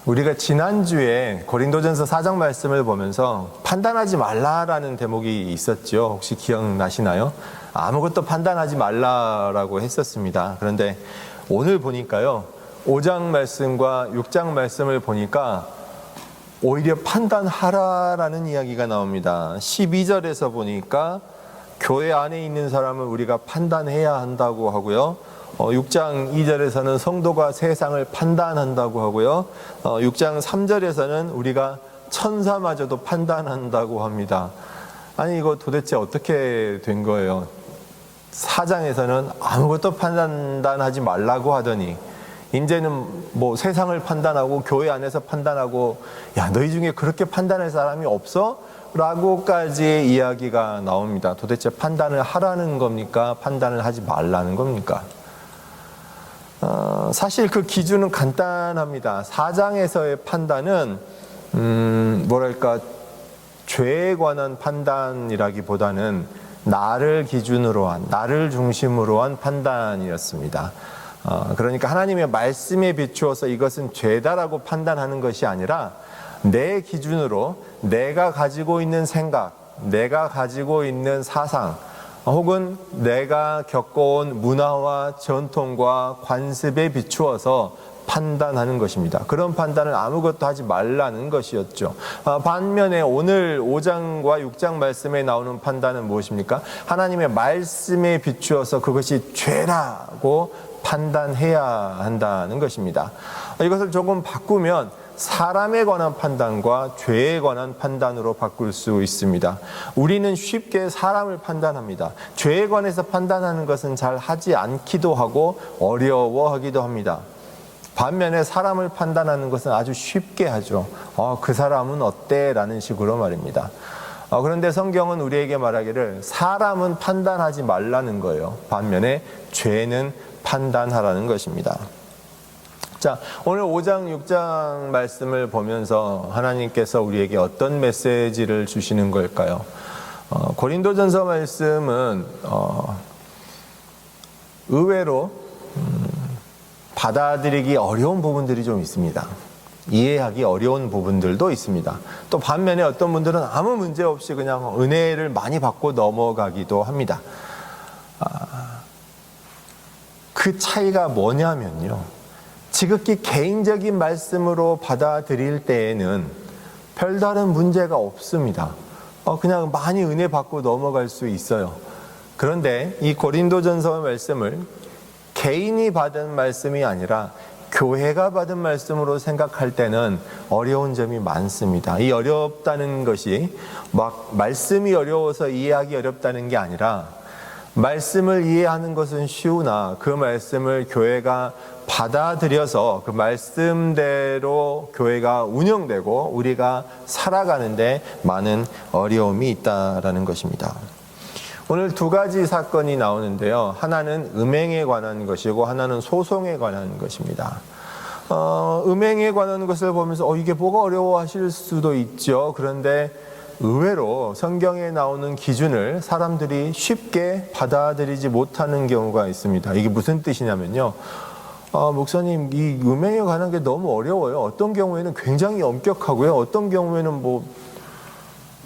우리가 지난주에 고린도전서 4장 말씀을 보면서 판단하지 말라라는 대목이 있었죠. 혹시 기억나시나요? 아무것도 판단하지 말라라고 했었습니다. 그런데 오늘 보니까요, 5장 말씀과 6장 말씀을 보니까 오히려 판단하라라는 이야기가 나옵니다. 12절에서 보니까 교회 안에 있는 사람을 우리가 판단해야 한다고 하고요. 6장 2절에서는 성도가 세상을 판단한다고 하고요. 6장 3절에서는 우리가 천사마저도 판단한다고 합니다. 아니, 이거 도대체 어떻게 된 거예요? 4장에서는 아무것도 판단하지 말라고 하더니 이제는 뭐 세상을 판단하고 교회 안에서 판단하고, 야, 너희 중에 그렇게 판단할 사람이 없어? 라고까지 이야기가 나옵니다. 도대체 판단을 하라는 겁니까? 판단을 하지 말라는 겁니까? 사실 그 기준은 간단합니다. 4장에서의 판단은 뭐랄까, 죄에 관한 판단이라기보다는 나를 기준으로 한, 나를 중심으로 한 판단이었습니다. 그러니까 하나님의 말씀에 비추어서 이것은 죄다라고 판단하는 것이 아니라 내 기준으로 내가 가지고 있는 생각, 내가 가지고 있는 사상, 혹은 내가 겪어온 문화와 전통과 관습에 비추어서 판단하는 것입니다. 그런 판단을 아무것도 하지 말라는 것이었죠. 반면에 오늘 5장과 6장 말씀에 나오는 판단은 무엇입니까? 하나님의 말씀에 비추어서 그것이 죄라고 판단해야 한다는 것입니다. 이것을 조금 바꾸면 사람에 관한 판단과 죄에 관한 판단으로 바꿀 수 있습니다. 우리는 쉽게 사람을 판단합니다. 죄에 관해서 판단하는 것은 잘 하지 않기도 하고 어려워하기도 합니다. 반면에 사람을 판단하는 것은 아주 쉽게 하죠. 그 사람은 어때? 라는 식으로 말입니다. 그런데 성경은 우리에게 말하기를 사람은 판단하지 말라는 거예요. 반면에 죄는 판단하라는 것입니다. 자, 오늘 5장, 6장 말씀을 보면서 하나님께서 우리에게 어떤 메시지를 주시는 걸까요? 고린도전서 말씀은 의외로 받아들이기 어려운 부분들이 좀 있습니다. 이해하기 어려운 부분들도 있습니다. 또 반면에 어떤 분들은 아무 문제 없이 그냥 은혜를 많이 받고 넘어가기도 합니다. 그 차이가 뭐냐면요, 지극히 개인적인 말씀으로 받아들일 때에는 별다른 문제가 없습니다. 그냥 많이 은혜 받고 넘어갈 수 있어요. 그런데 이 고린도전서 말씀을 개인이 받은 말씀이 아니라 교회가 받은 말씀으로 생각할 때는 어려운 점이 많습니다. 이 어렵다는 것이 막 말씀이 어려워서 이해하기 어렵다는 게 아니라, 말씀을 이해하는 것은 쉬우나 그 말씀을 교회가 받아들여서 그 말씀대로 교회가 운영되고 우리가 살아가는데 많은 어려움이 있다라는 것입니다. 오늘 두 가지 사건이 나오는데요. 하나는 음행에 관한 것이고 하나는 소송에 관한 것입니다. 음행에 관한 것을 보면서 이게 뭐가 어려워하실 수도 있죠. 그런데 의외로 성경에 나오는 기준을 사람들이 쉽게 받아들이지 못하는 경우가 있습니다. 이게 무슨 뜻이냐면요, 목사님, 이 음행에 관한 게 너무 어려워요. 어떤 경우에는 굉장히 엄격하고요, 어떤 경우에는 뭐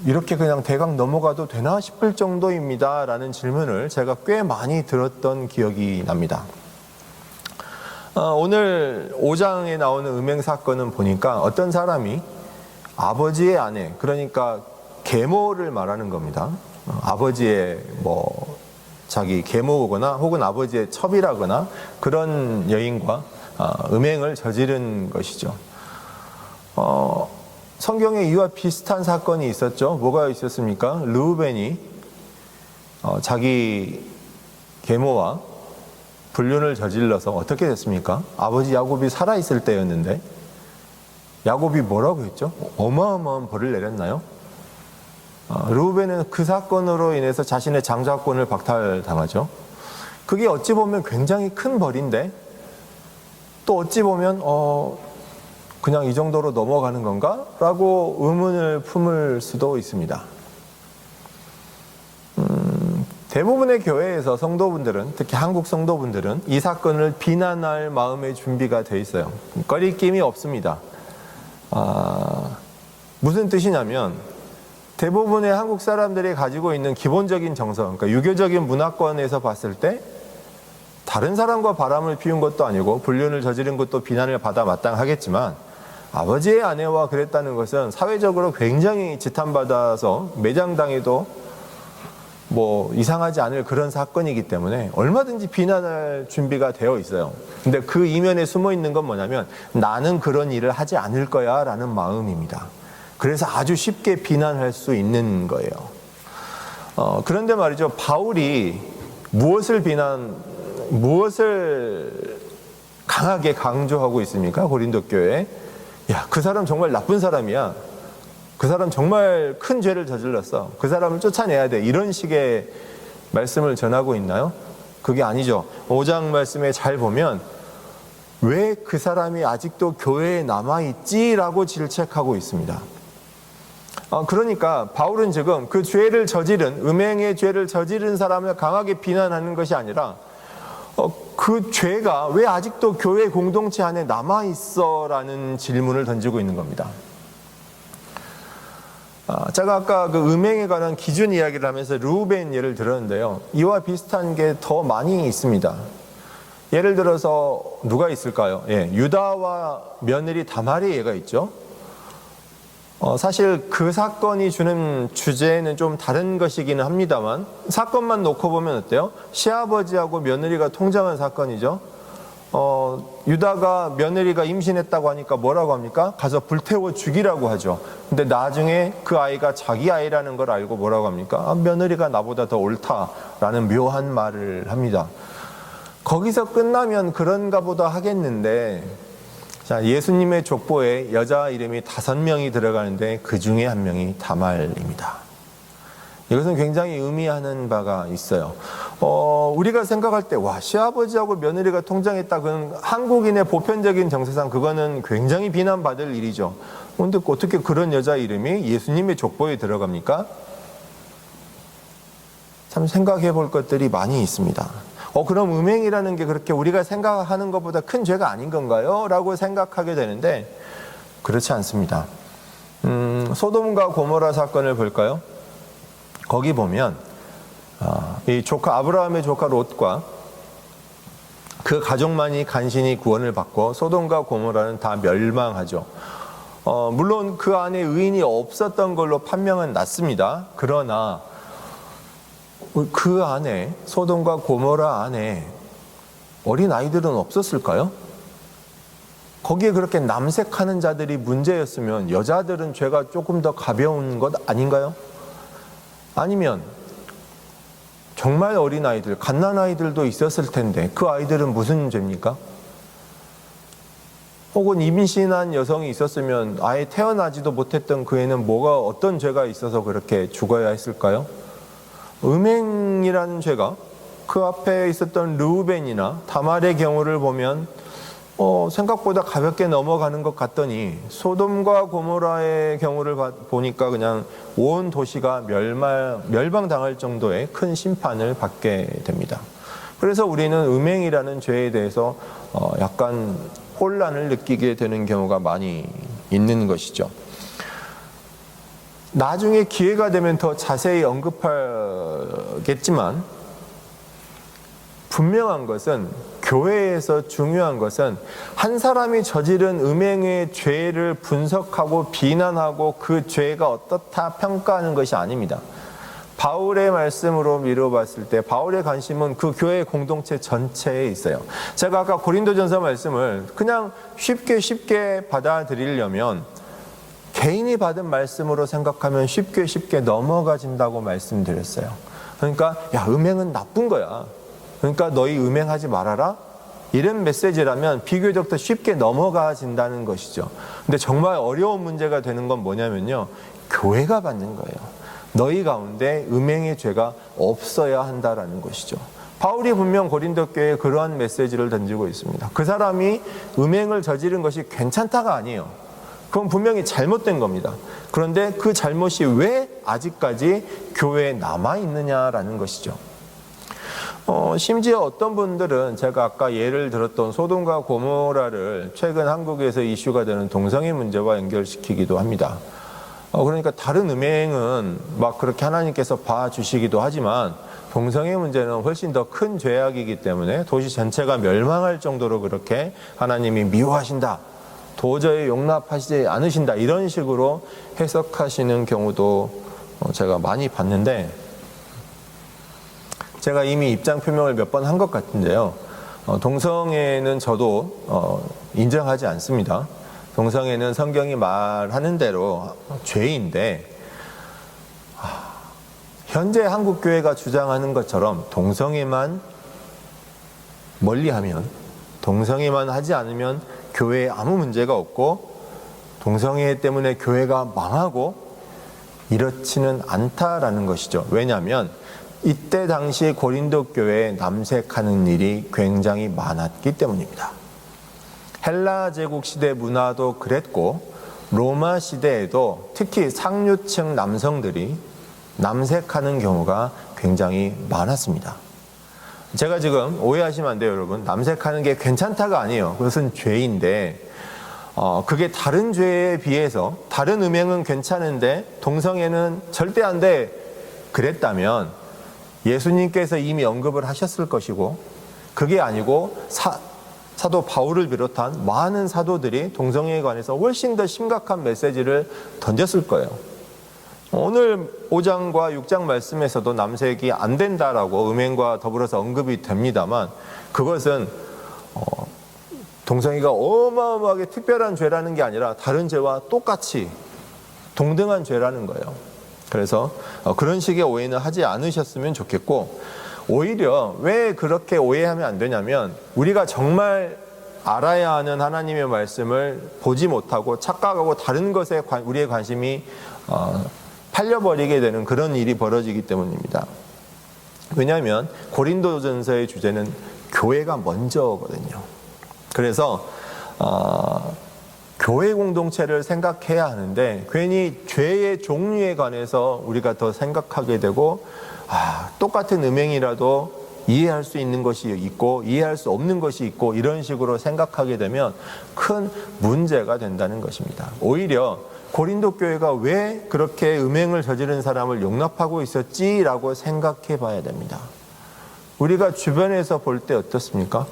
이렇게 그냥 대강 넘어가도 되나 싶을 정도입니다 라는 질문을 제가 꽤 많이 들었던 기억이 납니다. 오늘 5장에 나오는 음행 사건은 보니까 어떤 사람이 아버지의 아내, 그러니까 계모를 말하는 겁니다. 아버지의 자기 계모거나 혹은 아버지의 첩이라거나 그런 여인과 음행을 저지른 것이죠. 성경에 이와 비슷한 사건이 있었죠. 뭐가 있었습니까? 르우벤이 자기 계모와 불륜을 저질러서 어떻게 됐습니까? 아버지 야곱이 살아있을 때였는데 야곱이 뭐라고 했죠? 어마어마한 벌을 내렸나요? 르우벤은 그 사건으로 인해서 자신의 장자권을 박탈당하죠. 그게 어찌 보면 굉장히 큰 벌인데 또 어찌 보면 그냥 이 정도로 넘어가는 건가? 라고 의문을 품을 수도 있습니다. 대부분의 교회에서 성도분들은, 특히 한국 성도분들은 이 사건을 비난할 마음의 준비가 돼 있어요. 꺼리낌이 없습니다. 무슨 뜻이냐면 대부분의 한국 사람들이 가지고 있는 기본적인 정서, 그러니까 유교적인 문화권에서 봤을 때 다른 사람과 바람을 피운 것도 아니고 불륜을 저지른 것도 비난을 받아 마땅하겠지만 아버지의 아내와 그랬다는 것은 사회적으로 굉장히 지탄받아서 매장당해도 뭐 이상하지 않을 그런 사건이기 때문에 얼마든지 비난할 준비가 되어 있어요. 근데 그 이면에 숨어 있는 건 뭐냐면 나는 그런 일을 하지 않을 거야 라는 마음입니다. 그래서 아주 쉽게 비난할 수 있는 거예요. 그런데 말이죠, 바울이 무엇을 강하게 강조하고 있습니까? 고린도 교회에. 야, 그 사람 정말 나쁜 사람이야. 그 사람 정말 큰 죄를 저질렀어. 그 사람을 쫓아내야 돼. 이런 식의 말씀을 전하고 있나요? 그게 아니죠. 5장 말씀에 잘 보면 왜 그 사람이 아직도 교회에 남아있지라고 질책하고 있습니다. 그러니까 바울은 지금 그 죄를 저지른, 음행의 죄를 저지른 사람을 강하게 비난하는 것이 아니라 그 죄가 왜 아직도 교회 공동체 안에 남아있어? 라는 질문을 던지고 있는 겁니다. 제가 아까 그 음행에 관한 기준 이야기를 하면서 르우벤 예를 들었는데요. 이와 비슷한 게 더 많이 있습니다. 예를 들어서 누가 있을까요? 유다와 며느리 다말의 예가 있죠. 사실 그 사건이 주는 주제는 좀 다른 것이기는 합니다만 사건만 놓고 보면 어때요? 시아버지하고 며느리가 통장한 사건이죠. 유다가 며느리가 임신했다고 하니까 뭐라고 합니까? 가서 불태워 죽이라고 하죠. 근데 나중에 그 아이가 자기 아이라는 걸 알고 뭐라고 합니까? 며느리가 나보다 더 옳다라는 묘한 말을 합니다. 거기서 끝나면 그런가 보다 하겠는데, 자, 예수님의 족보에 여자 이름이 5명이 들어가는데 그 중에 한 명이 다말입니다. 이것은 굉장히 의미하는 바가 있어요. 우리가 생각할 때, 와, 시아버지하고 며느리가 통장했다. 그건 한국인의 보편적인 정서상 그거는 굉장히 비난받을 일이죠. 그런데 어떻게 그런 여자 이름이 예수님의 족보에 들어갑니까? 참 생각해 볼 것들이 많이 있습니다. 그럼 음행이라는 게 그렇게 우리가 생각하는 것보다 큰 죄가 아닌 건가요? 라고 생각하게 되는데 그렇지 않습니다. 소돔과 고모라 사건을 볼까요? 거기 보면 이 조카 아브라함의 조카 롯과 그 가족만이 간신히 구원을 받고 소돔과 고모라는 다 멸망하죠. 물론 그 안에 의인이 없었던 걸로 판명은 났습니다. 그러나 그 안에 소돔과 고모라 안에 어린 아이들은 없었을까요? 거기에 그렇게 남색하는 자들이 문제였으면 여자들은 죄가 조금 더 가벼운 것 아닌가요? 아니면 정말 어린아이들, 갓난아이들도 있었을 텐데 그 아이들은 무슨 죄입니까? 혹은 임신한 여성이 있었으면 아예 태어나지도 못했던 그 애는 어떤 죄가 있어서 그렇게 죽어야 했을까요? 음행이라는 죄가 그 앞에 있었던 르우벤이나 다말의 경우를 보면 생각보다 가볍게 넘어가는 것 같더니 소돔과 고모라의 경우를 보니까 그냥 온 도시가 멸망당할 정도의 큰 심판을 받게 됩니다. 그래서 우리는 음행이라는 죄에 대해서 약간 혼란을 느끼게 되는 경우가 많이 있는 것이죠. 나중에 기회가 되면 더 자세히 언급하겠지만 분명한 것은, 교회에서 중요한 것은 한 사람이 저지른 음행의 죄를 분석하고 비난하고 그 죄가 어떻다 평가하는 것이 아닙니다. 바울의 말씀으로 미뤄봤을 때 바울의 관심은 그 교회 공동체 전체에 있어요. 제가 아까 고린도전서 말씀을 그냥 쉽게 받아들이려면 개인이 받은 말씀으로 생각하면 쉽게 넘어가진다고 말씀드렸어요. 그러니까 음행은 나쁜 거야. 그러니까 너희 음행하지 말아라. 이런 메시지라면 비교적 더 쉽게 넘어가진다는 것이죠. 근데 정말 어려운 문제가 되는 건 뭐냐면요, 교회가 받는 거예요. 너희 가운데 음행의 죄가 없어야 한다라는 것이죠. 바울이 분명 고린도 교회에 그러한 메시지를 던지고 있습니다. 그 사람이 음행을 저지른 것이 괜찮다가 아니에요. 그건 분명히 잘못된 겁니다. 그런데 그 잘못이 왜 아직까지 교회에 남아있느냐라는 것이죠. 심지어 어떤 분들은 제가 아까 예를 들었던 소돔과 고모라를 최근 한국에서 이슈가 되는 동성애 문제와 연결시키기도 합니다. 그러니까 다른 음행은 막 그렇게 하나님께서 봐주시기도 하지만 동성애 문제는 훨씬 더 큰 죄악이기 때문에 도시 전체가 멸망할 정도로 그렇게 하나님이 미워하신다, 도저히 용납하시지 않으신다, 이런 식으로 해석하시는 경우도 제가 많이 봤는데, 제가 이미 입장 표명을 몇 번 한 것 같은데요. 동성애는 저도 인정하지 않습니다. 동성애는 성경이 말하는 대로 죄인데, 현재 한국교회가 주장하는 것처럼 동성애만 멀리하면, 동성애만 하지 않으면 교회에 아무 문제가 없고 동성애 때문에 교회가 망하고, 이렇지는 않다라는 것이죠. 왜냐하면 이때 당시 고린도 교회에 남색하는 일이 굉장히 많았기 때문입니다. 헬라 제국 시대 문화도 그랬고 로마 시대에도 특히 상류층 남성들이 남색하는 경우가 굉장히 많았습니다. 제가 지금 오해하시면 안 돼요, 여러분. 남색하는 게 괜찮다가 아니에요. 그것은 죄인데, 그게 다른 죄에 비해서 다른 음행은 괜찮은데 동성애는 절대 안 돼, 그랬다면 예수님께서 이미 언급을 하셨을 것이고, 그게 아니고 사도 바울을 비롯한 많은 사도들이 동성애에 관해서 훨씬 더 심각한 메시지를 던졌을 거예요. 오늘 5장과 6장 말씀에서도 남색이 안 된다라고 음행과 더불어서 언급이 됩니다만, 그것은 동성애가 어마어마하게 특별한 죄라는 게 아니라 다른 죄와 똑같이 동등한 죄라는 거예요. 그래서 그런 식의 오해는 하지 않으셨으면 좋겠고, 오히려 왜 그렇게 오해하면 안 되냐면, 우리가 정말 알아야 하는 하나님의 말씀을 보지 못하고 착각하고 다른 것에 우리의 관심이 팔려버리게 되는 그런 일이 벌어지기 때문입니다. 왜냐하면 고린도전서의 주제는 교회가 먼저거든요. 그래서 교회 공동체를 생각해야 하는데, 괜히 죄의 종류에 관해서 우리가 더 생각하게 되고, 똑같은 음행이라도 이해할 수 있는 것이 있고 이해할 수 없는 것이 있고, 이런 식으로 생각하게 되면 큰 문제가 된다는 것입니다. 오히려 고린도 교회가 왜 그렇게 음행을 저지른 사람을 용납하고 있었지라고 생각해 봐야 됩니다. 우리가 주변에서 볼 때 어떻습니까?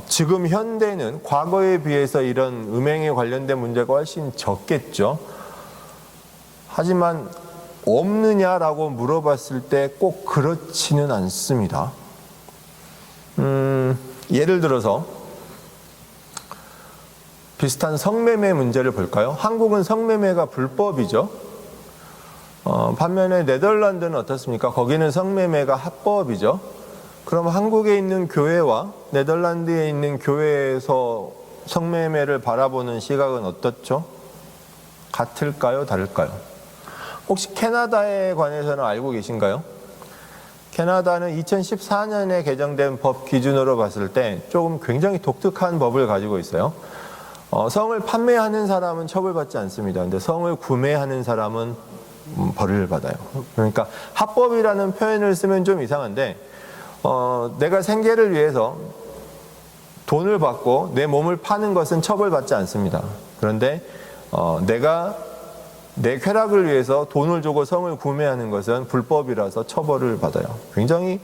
지금 현대는 과거에 비해서 이런 음행에 관련된 문제가 훨씬 적겠죠. 하지만 없느냐라고 물어봤을 때 꼭 그렇지는 않습니다. 예를 들어서 비슷한 성매매 문제를 볼까요? 한국은 성매매가 불법이죠. 반면에 네덜란드는 어떻습니까? 거기는 성매매가 합법이죠. 그럼 한국에 있는 교회와 네덜란드에 있는 교회에서 성매매를 바라보는 시각은 어떻죠? 같을까요? 다를까요? 혹시 캐나다에 관해서는 알고 계신가요? 캐나다는 2014년에 개정된 법 기준으로 봤을 때 조금 굉장히 독특한 법을 가지고 있어요. 성을 판매하는 사람은 처벌받지 않습니다. 근데 성을 구매하는 사람은 벌을 받아요. 그러니까 합법이라는 표현을 쓰면 좀 이상한데, 내가 생계를 위해서 돈을 받고 내 몸을 파는 것은 처벌받지 않습니다. 그런데 내가 내 쾌락을 위해서 돈을 주고 성을 구매하는 것은 불법이라서 처벌을 받아요. 굉장히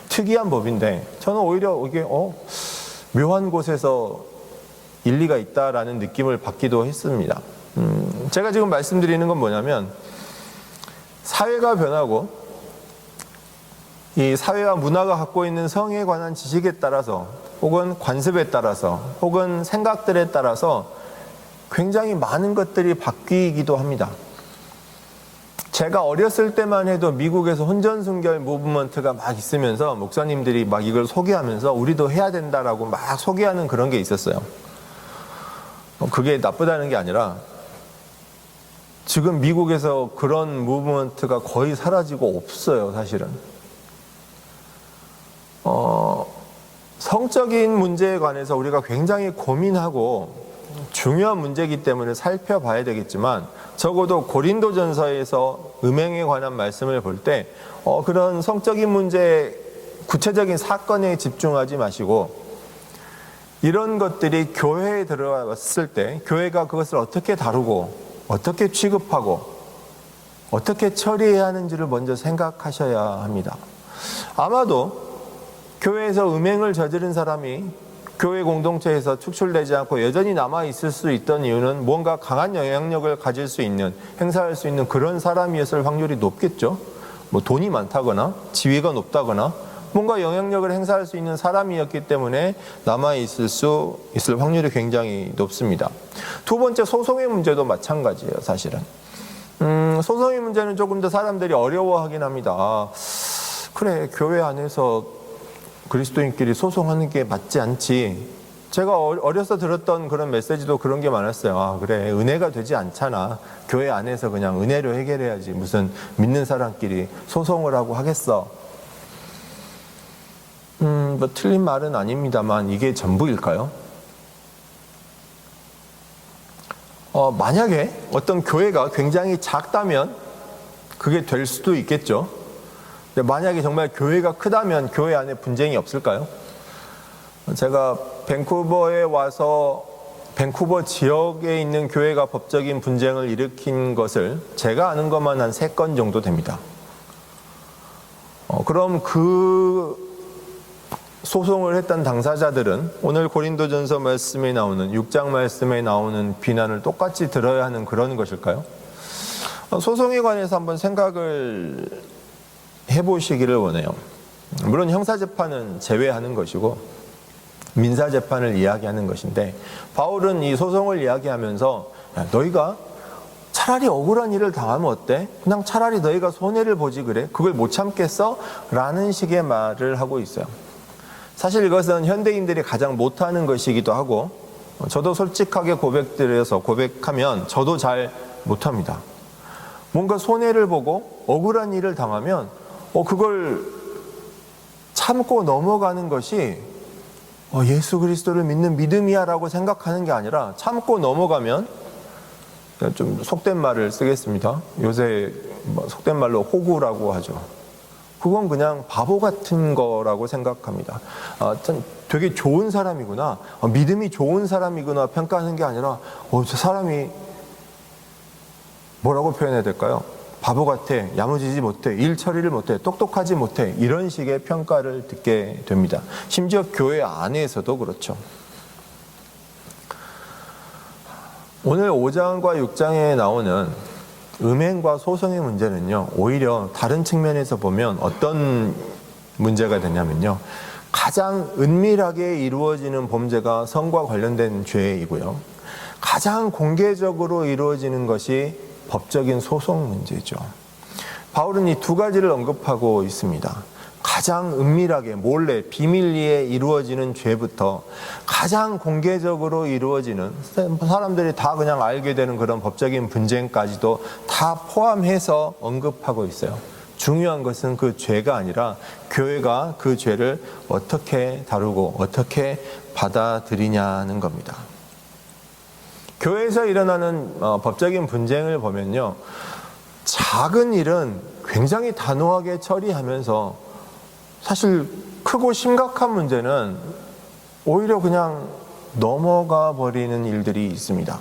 특이한 법인데, 저는 오히려 이게 묘한 곳에서 일리가 있다라는 느낌을 받기도 했습니다. 제가 지금 말씀드리는 건 뭐냐면, 사회가 변하고 이 사회와 문화가 갖고 있는 성에 관한 지식에 따라서, 혹은 관습에 따라서, 혹은 생각들에 따라서 굉장히 많은 것들이 바뀌기도 합니다. 제가 어렸을 때만 해도 미국에서 혼전순결 무브먼트가 막 있으면서 목사님들이 막 이걸 소개하면서 우리도 해야 된다라고 막 소개하는 그런 게 있었어요. 그게 나쁘다는 게 아니라, 지금 미국에서 그런 무브먼트가 거의 사라지고 없어요, 사실은. 성적인 문제에 관해서 우리가 굉장히 고민하고 중요한 문제이기 때문에 살펴봐야 되겠지만, 적어도 고린도전서에서 음행에 관한 말씀을 볼 때 그런 성적인 문제 구체적인 사건에 집중하지 마시고 이런 것들이 교회에 들어왔을 때 교회가 그것을 어떻게 다루고 어떻게 취급하고 어떻게 처리해야 하는지를 먼저 생각하셔야 합니다. 아마도 교회에서 음행을 저지른 사람이 교회 공동체에서 축출되지 않고 여전히 남아있을 수 있던 이유는 뭔가 강한 영향력을 가질 수 있는, 행사할 수 있는 그런 사람이었을 확률이 높겠죠. 뭐 돈이 많다거나 지위가 높다거나 뭔가 영향력을 행사할 수 있는 사람이었기 때문에 남아있을 수 있을 확률이 굉장히 높습니다. 두 번째, 소송의 문제도 마찬가지예요, 사실은. 소송의 문제는 조금 더 사람들이 어려워하긴 합니다. 그래, 교회 안에서 그리스도인끼리 소송하는 게 맞지 않지. 제가 어려서 들었던 그런 메시지도 그런 게 많았어요. 아, 그래, 은혜가 되지 않잖아. 교회 안에서 그냥 은혜로 해결해야지. 무슨 믿는 사람끼리 소송을 하고 하겠어. 뭐 틀린 말은 아닙니다만 이게 전부일까요? 만약에 어떤 교회가 굉장히 작다면 그게 될 수도 있겠죠. 만약에 정말 교회가 크다면 교회 안에 분쟁이 없을까요? 제가 밴쿠버에 와서 밴쿠버 지역에 있는 교회가 법적인 분쟁을 일으킨 것을 제가 아는 것만 한 3건 정도 됩니다. 그럼 그 소송을 했던 당사자들은 오늘 고린도전서 말씀에 나오는 6장 말씀에 나오는 비난을 똑같이 들어야 하는 그런 것일까요? 소송에 관해서 한번 생각을 해보시기를 원해요. 물론 형사재판은 제외하는 것이고 민사재판을 이야기하는 것인데 바울은 이 소송을 이야기하면서 야, 너희가 차라리 억울한 일을 당하면 어때? 그냥 차라리 너희가 손해를 보지 그래? 그걸 못 참겠어? 라는 식의 말을 하고 있어요. 사실 이것은 현대인들이 가장 못하는 것이기도 하고 저도 솔직하게 고백하면 저도 잘 못합니다. 뭔가 손해를 보고 억울한 일을 당하면 그걸 참고 넘어가는 것이 예수 그리스도를 믿는 믿음이야 라고 생각하는 게 아니라 참고 넘어가면 좀 속된 말을 쓰겠습니다. 요새 속된 말로 호구라고 하죠. 그건 그냥 바보 같은 거라고 생각합니다. 참 되게 좋은 사람이구나, 믿음이 좋은 사람이구나 평가하는 게 아니라 저 사람이 뭐라고 표현해야 될까요? 바보 같아, 야무지지 못해, 일 처리를 못해, 똑똑하지 못해, 이런 식의 평가를 듣게 됩니다. 심지어 교회 안에서도 그렇죠. 오늘 5장과 6장에 나오는 음행과 소송의 문제는요, 오히려 다른 측면에서 보면 어떤 문제가 되냐면요, 가장 은밀하게 이루어지는 범죄가 성과 관련된 죄이고요, 가장 공개적으로 이루어지는 것이 법적인 소송 문제죠. 바울은 이 두 가지를 언급하고 있습니다. 가장 은밀하게 몰래 비밀리에 이루어지는 죄부터 가장 공개적으로 이루어지는 사람들이 다 그냥 알게 되는 그런 법적인 분쟁까지도 다 포함해서 언급하고 있어요. 중요한 것은 그 죄가 아니라 교회가 그 죄를 어떻게 다루고 어떻게 받아들이냐는 겁니다. 교회에서 일어나는 법적인 분쟁을 보면요, 작은 일은 굉장히 단호하게 처리하면서 사실 크고 심각한 문제는 오히려 그냥 넘어가 버리는 일들이 있습니다.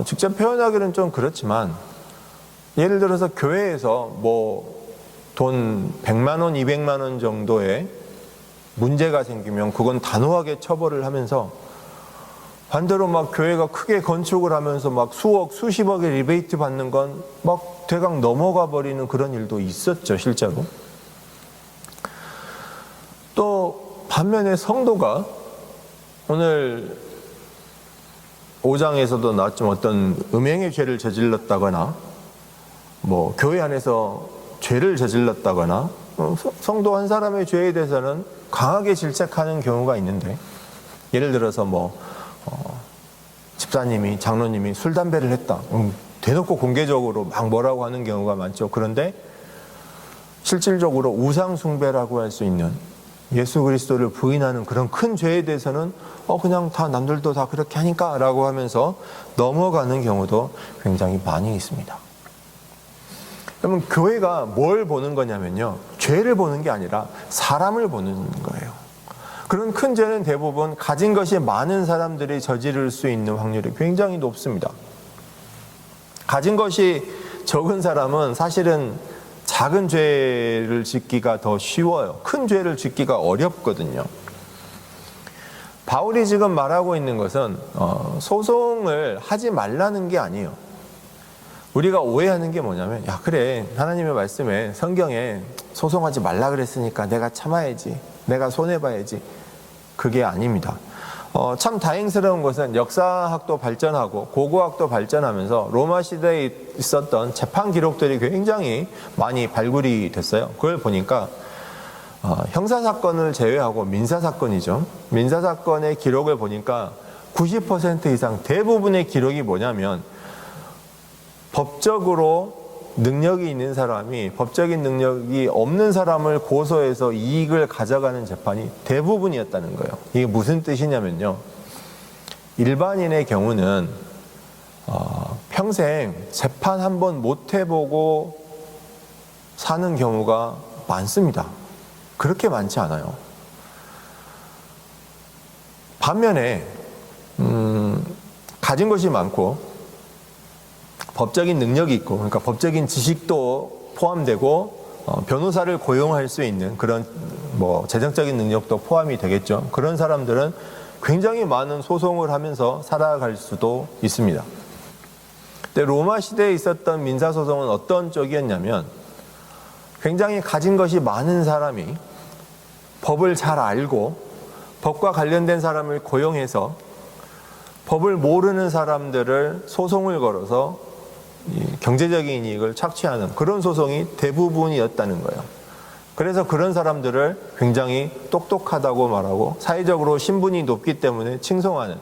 직접 표현하기는 좀 그렇지만 예를 들어서 교회에서 돈 100만 원, 200만 원 정도의 문제가 생기면 그건 단호하게 처벌을 하면서 반대로 교회가 크게 건축을 하면서 수억, 수십억의 리베이트 받는 건 대강 넘어가 버리는 그런 일도 있었죠, 실제로. 또 반면에 성도가 오늘 5장에서도 나왔지만 어떤 음행의 죄를 저질렀다거나 교회 안에서 죄를 저질렀다거나 성도 한 사람의 죄에 대해서는 강하게 질책하는 경우가 있는데, 예를 들어서 집사님이, 장로님이 술, 담배를 했다. 대놓고 공개적으로 뭐라고 하는 경우가 많죠. 그런데 실질적으로 우상숭배라고 할 수 있는 예수 그리스도를 부인하는 그런 큰 죄에 대해서는 그냥 다 남들도 다 그렇게 하니까 라고 하면서 넘어가는 경우도 굉장히 많이 있습니다. 그러면 교회가 뭘 보는 거냐면요, 죄를 보는 게 아니라 사람을 보는 거예요. 그런 큰 죄는 대부분 가진 것이 많은 사람들이 저지를 수 있는 확률이 굉장히 높습니다. 가진 것이 적은 사람은 사실은 작은 죄를 짓기가 더 쉬워요. 큰 죄를 짓기가 어렵거든요. 바울이 지금 말하고 있는 것은 소송을 하지 말라는 게 아니에요. 우리가 오해하는 게 뭐냐면, 야 그래, 하나님의 말씀에 성경에 소송하지 말라 그랬으니까 내가 참아야지, 내가 손해봐야지. 그게 아닙니다. 참 다행스러운 것은 역사학도 발전하고 고고학도 발전하면서 로마 시대에 있었던 재판 기록들이 굉장히 많이 발굴이 됐어요. 그걸 보니까 형사사건을 제외하고 민사사건이죠. 민사사건의 기록을 보니까 90% 이상 대부분의 기록이 뭐냐면, 법적으로 능력이 있는 사람이 법적인 능력이 없는 사람을 고소해서 이익을 가져가는 재판이 대부분이었다는 거예요. 이게 무슨 뜻이냐면요, 일반인의 경우는 평생 재판 한 번 못 해보고 사는 경우가 많습니다. 그렇게 많지 않아요. 반면에 가진 것이 많고 법적인 능력이 있고, 그러니까 법적인 지식도 포함되고 변호사를 고용할 수 있는 그런 재정적인 능력도 포함이 되겠죠. 그런 사람들은 굉장히 많은 소송을 하면서 살아갈 수도 있습니다. 근데 로마 시대에 있었던 민사소송은 어떤 쪽이었냐면, 굉장히 가진 것이 많은 사람이 법을 잘 알고 법과 관련된 사람을 고용해서 법을 모르는 사람들을 소송을 걸어서 경제적인 이익을 착취하는 그런 소송이 대부분이었다는 거예요. 그래서 그런 사람들을 굉장히 똑똑하다고 말하고 사회적으로 신분이 높기 때문에 칭송하는,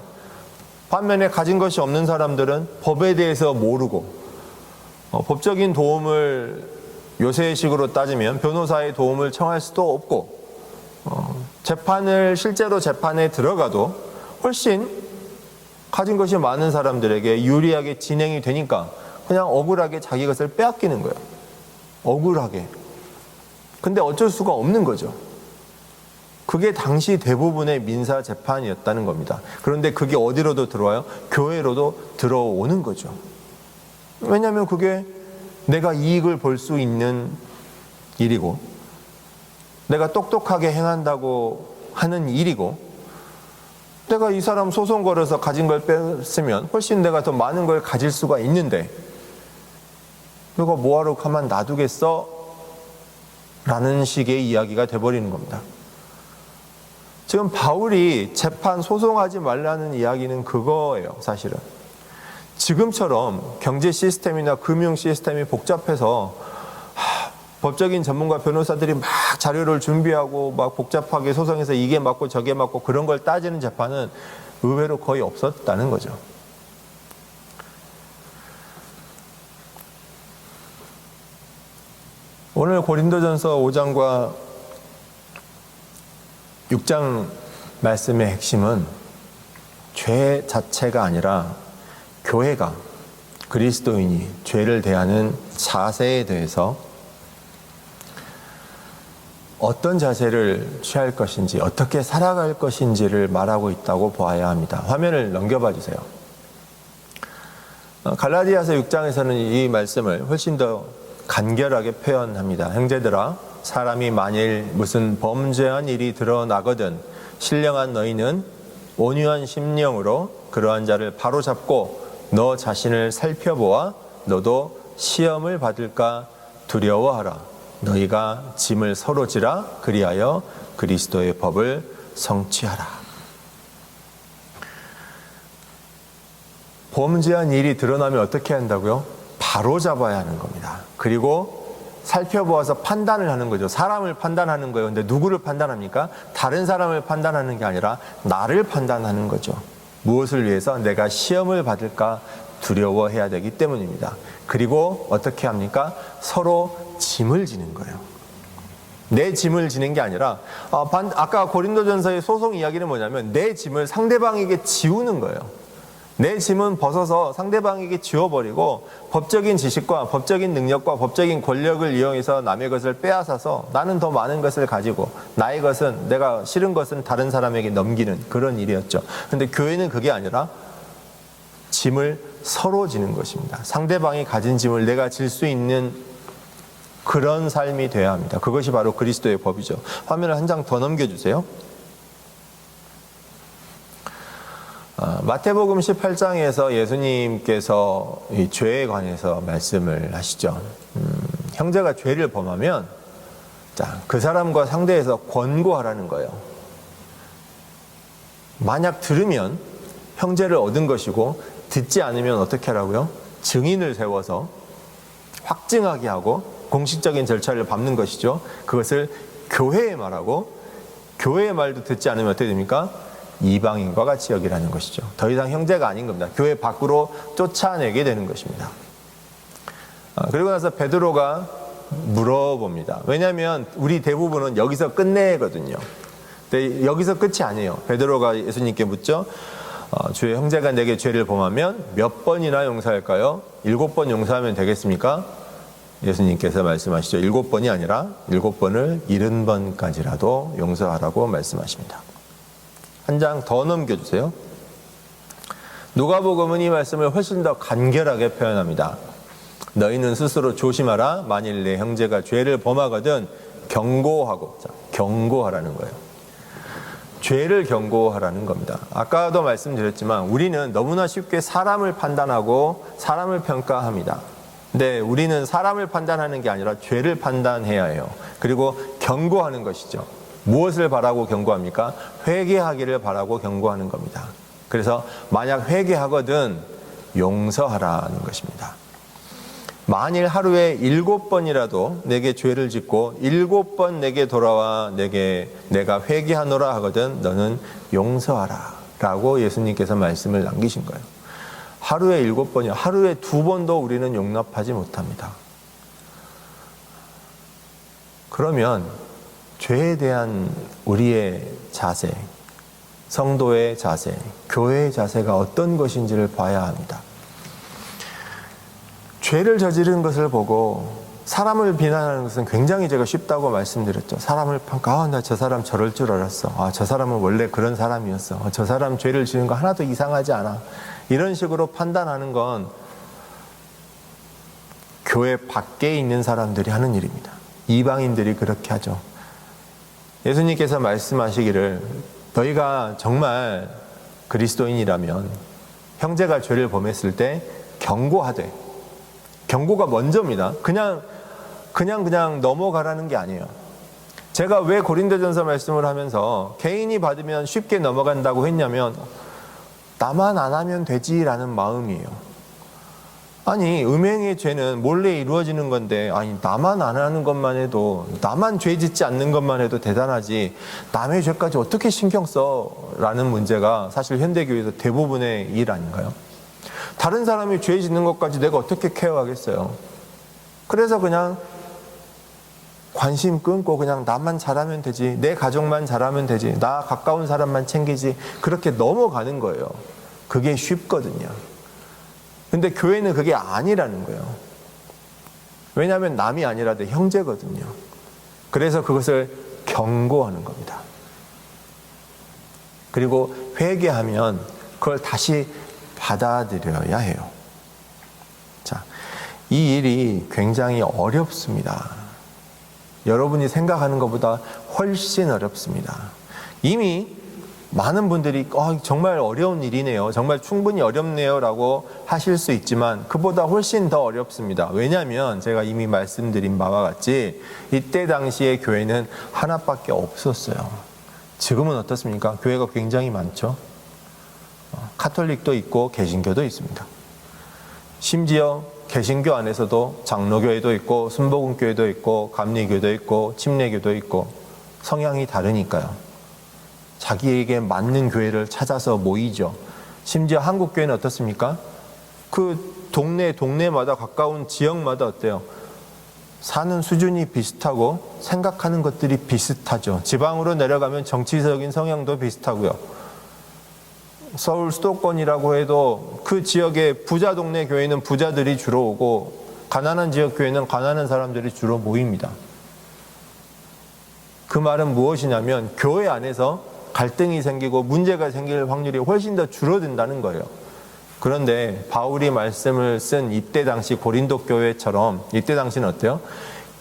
반면에 가진 것이 없는 사람들은 법에 대해서 모르고 법적인 도움을 요새식으로 따지면 변호사의 도움을 청할 수도 없고 실제로 재판에 들어가도 훨씬 가진 것이 많은 사람들에게 유리하게 진행이 되니까 그냥 억울하게 자기 것을 빼앗기는 거예요. 억울하게. 근데 어쩔 수가 없는 거죠. 그게 당시 대부분의 민사 재판이었다는 겁니다. 그런데 그게 어디로도 들어와요? 교회로도 들어오는 거죠. 왜냐하면 그게 내가 이익을 볼 수 있는 일이고, 내가 똑똑하게 행한다고 하는 일이고, 내가 이 사람 소송 걸어서 가진 걸 뺐으면 훨씬 내가 더 많은 걸 가질 수가 있는데, 이거 뭐하러 가만 놔두겠어? 라는 식의 이야기가 돼버리는 겁니다. 지금 바울이 재판 소송하지 말라는 이야기는 그거예요. 사실은 지금처럼 경제 시스템이나 금융 시스템이 복잡해서 법적인 전문가 변호사들이 막 자료를 준비하고 막 복잡하게 소송해서 이게 맞고 저게 맞고 그런 걸 따지는 재판은 의외로 거의 없었다는 거죠. 오늘 고린도전서 5장과 6장 말씀의 핵심은 죄 자체가 아니라 교회가, 그리스도인이 죄를 대하는 자세에 대해서 어떤 자세를 취할 것인지, 어떻게 살아갈 것인지를 말하고 있다고 보아야 합니다. 화면을 넘겨봐 주세요. 갈라디아서 6장에서는 이 말씀을 훨씬 더 간결하게 표현합니다. 형제들아, 사람이 만일 무슨 범죄한 일이 드러나거든 신령한 너희는 온유한 심령으로 그러한 자를 바로잡고 너 자신을 살펴보아 너도 시험을 받을까 두려워하라. 너희가 짐을 서로 지라. 그리하여 그리스도의 법을 성취하라. 범죄한 일이 드러나면 어떻게 한다고요? 바로잡아야 하는 겁니다. 그리고 살펴보아서 판단을 하는 거죠. 사람을 판단하는 거예요. 근데 누구를 판단합니까? 다른 사람을 판단하는 게 아니라 나를 판단하는 거죠. 무엇을 위해서? 내가 시험을 받을까 두려워해야 되기 때문입니다. 그리고 어떻게 합니까? 서로 짐을 지는 거예요. 내 짐을 지는 게 아니라 아까 고린도전서의 소송 이야기는 뭐냐면 내 짐을 상대방에게 지우는 거예요. 내 짐은 벗어서 상대방에게 지워버리고 법적인 지식과 법적인 능력과 법적인 권력을 이용해서 남의 것을 빼앗아서 나는 더 많은 것을 가지고 나의 것은, 내가 싫은 것은 다른 사람에게 넘기는 그런 일이었죠. 그런데 교회는 그게 아니라 짐을 서로 지는 것입니다. 상대방이 가진 짐을 내가 질 수 있는 그런 삶이 되어야 합니다. 그것이 바로 그리스도의 법이죠. 화면을 한 장 더 넘겨주세요. 마태복음 18장에서 예수님께서 이 죄에 관해서 말씀을 하시죠. 형제가 죄를 범하면 그 사람과 상대해서 권고하라는 거예요. 만약 들으면 형제를 얻은 것이고 듣지 않으면 어떻게 하라고요? 증인을 세워서 확증하게 하고 공식적인 절차를 밟는 것이죠. 그것을 교회에 말하고, 교회의 말도 듣지 않으면 어떻게 됩니까? 이방인과 같이 여기라는 것이죠. 더 이상 형제가 아닌 겁니다. 교회 밖으로 쫓아내게 되는 것입니다. 그리고 나서 베드로가 물어봅니다. 왜냐하면 우리 대부분은 여기서 끝내거든요. 근데 여기서 끝이 아니에요. 베드로가 예수님께 묻죠. 주의 형제가 내게 죄를 범하면 몇 번이나 용서할까요? 7번 용서하면 되겠습니까? 예수님께서 말씀하시죠. 7번이 아니라 7번을 70번까지라도 용서하라고 말씀하십니다. 한 장 더 넘겨주세요. 누가복음은 이 말씀을 훨씬 더 간결하게 표현합니다. 너희는 스스로 조심하라. 만일 내 형제가 죄를 범하거든 경고하고. 경고하라는 거예요. 죄를 경고하라는 겁니다. 아까도 말씀드렸지만 우리는 너무나 쉽게 사람을 판단하고 사람을 평가합니다. 근데 우리는 사람을 판단하는 게 아니라 죄를 판단해야 해요. 그리고 경고하는 것이죠. 무엇을 바라고 경고합니까? 회개하기를 바라고 경고하는 겁니다. 그래서 만약 회개하거든 용서하라는 것입니다. 만일 하루에 7번이라도 내게 죄를 짓고 7번 내게 돌아와 내가 회개하노라 하거든 너는 용서하라 라고 예수님께서 말씀을 남기신 거예요. 하루에 7번이요. 하루에 2번도 우리는 용납하지 못합니다. 그러면 죄에 대한 우리의 자세, 성도의 자세, 교회의 자세가 어떤 것인지를 봐야 합니다. 죄를 저지른 것을 보고 사람을 비난하는 것은 굉장히 제가 쉽다고 말씀드렸죠. 사람을 평가, 나 저 사람 저럴 줄 알았어. 저 사람은 원래 그런 사람이었어. 저 사람 죄를 지은 거 하나도 이상하지 않아. 이런 식으로 판단하는 건 교회 밖에 있는 사람들이 하는 일입니다. 이방인들이 그렇게 하죠. 예수님께서 말씀하시기를 너희가 정말 그리스도인이라면 형제가 죄를 범했을 때 경고하되, 경고가 먼저입니다. 그냥 넘어가라는 게 아니에요. 제가 왜 고린도전서 말씀을 하면서 개인이 받으면 쉽게 넘어간다고 했냐면 나만 안 하면 되지라는 마음이에요. 아니, 음행의 죄는 몰래 이루어지는 건데, 아니, 나만 안 하는 것만 해도, 나만 죄 짓지 않는 것만 해도 대단하지, 남의 죄까지 어떻게 신경 써? 라는 문제가 사실 현대교회에서 대부분의 일 아닌가요? 다른 사람이 죄 짓는 것까지 내가 어떻게 케어하겠어요? 그래서 그냥 관심 끊고 그냥 나만 잘하면 되지, 내 가족만 잘하면 되지, 나 가까운 사람만 챙기지, 그렇게 넘어가는 거예요. 그게 쉽거든요. 근데 교회는 그게 아니라는 거예요. 왜냐하면 남이 아니라 내 형제거든요. 그래서 그것을 경고하는 겁니다. 그리고 회개하면 그걸 다시 받아들여야 해요. 자, 이 일이 굉장히 어렵습니다. 여러분이 생각하는 것보다 훨씬 어렵습니다. 이미 많은 분들이 정말 어려운 일이네요. 정말 충분히 어렵네요 라고 하실 수 있지만 그보다 훨씬 더 어렵습니다. 왜냐하면 제가 이미 말씀드린 바와 같이 이때 당시에 교회는 하나밖에 없었어요. 지금은 어떻습니까? 교회가 굉장히 많죠. 카톨릭도 있고 개신교도 있습니다. 심지어 개신교 안에서도 장로교회도 있고 순복음교회도 있고 감리교도 있고 침례교도 있고 성향이 다르니까요. 자기에게 맞는 교회를 찾아서 모이죠. 심지어 한국 교회는 어떻습니까? 그 동네마다 가까운 지역마다 어때요? 사는 수준이 비슷하고 생각하는 것들이 비슷하죠. 지방으로 내려가면 정치적인 성향도 비슷하고요. 서울 수도권이라고 해도 그 지역의 부자 동네 교회는 부자들이 주로 오고 가난한 지역 교회는 가난한 사람들이 주로 모입니다. 그 말은 무엇이냐면 교회 안에서 갈등이 생기고 문제가 생길 확률이 훨씬 더 줄어든다는 거예요. 그런데 바울이 말씀을 쓴 이때 당시 고린도 교회처럼 이때 당시는 어때요?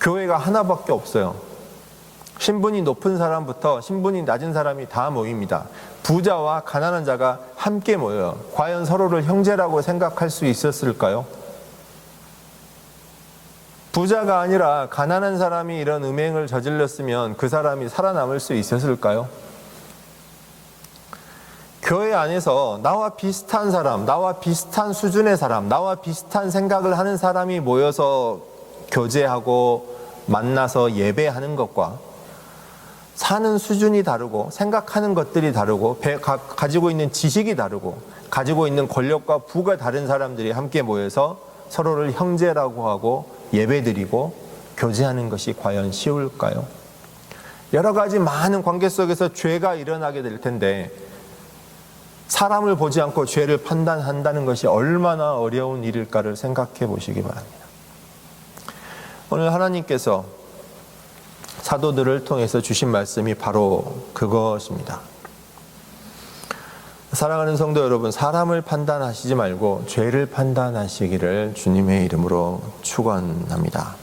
교회가 하나밖에 없어요. 신분이 높은 사람부터 신분이 낮은 사람이 다 모입니다. 부자와 가난한 자가 함께 모여요. 과연 서로를 형제라고 생각할 수 있었을까요? 부자가 아니라 가난한 사람이 이런 음행을 저질렀으면 그 사람이 살아남을 수 있었을까요? 교회 안에서 나와 비슷한 사람, 나와 비슷한 수준의 사람, 나와 비슷한 생각을 하는 사람이 모여서 교제하고 만나서 예배하는 것과 사는 수준이 다르고 생각하는 것들이 다르고 가지고 있는 지식이 다르고 가지고 있는 권력과 부가 다른 사람들이 함께 모여서 서로를 형제라고 하고 예배드리고 교제하는 것이 과연 쉬울까요? 여러 가지 많은 관계 속에서 죄가 일어나게 될 텐데 사람을 보지 않고 죄를 판단한다는 것이 얼마나 어려운 일일까를 생각해 보시기 바랍니다. 오늘 하나님께서 사도들을 통해서 주신 말씀이 바로 그것입니다. 사랑하는 성도 여러분, 사람을 판단하시지 말고 죄를 판단하시기를 주님의 이름으로 축원합니다.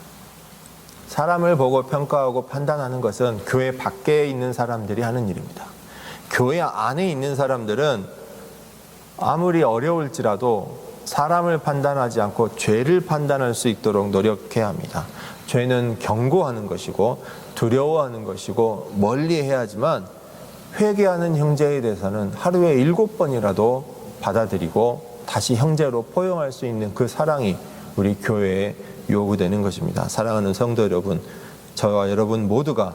사람을 보고 평가하고 판단하는 것은 교회 밖에 있는 사람들이 하는 일입니다. 교회 안에 있는 사람들은 아무리 어려울지라도 사람을 판단하지 않고 죄를 판단할 수 있도록 노력해야 합니다. 죄는 경고하는 것이고 두려워하는 것이고 멀리해야 하지만 회개하는 형제에 대해서는 하루에 7번이라도 받아들이고 다시 형제로 포용할 수 있는 그 사랑이 우리 교회에 요구되는 것입니다. 사랑하는 성도 여러분, 저와 여러분 모두가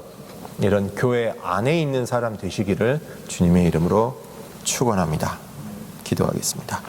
이런 교회 안에 있는 사람 되시기를 주님의 이름으로 축원합니다. 기도하겠습니다.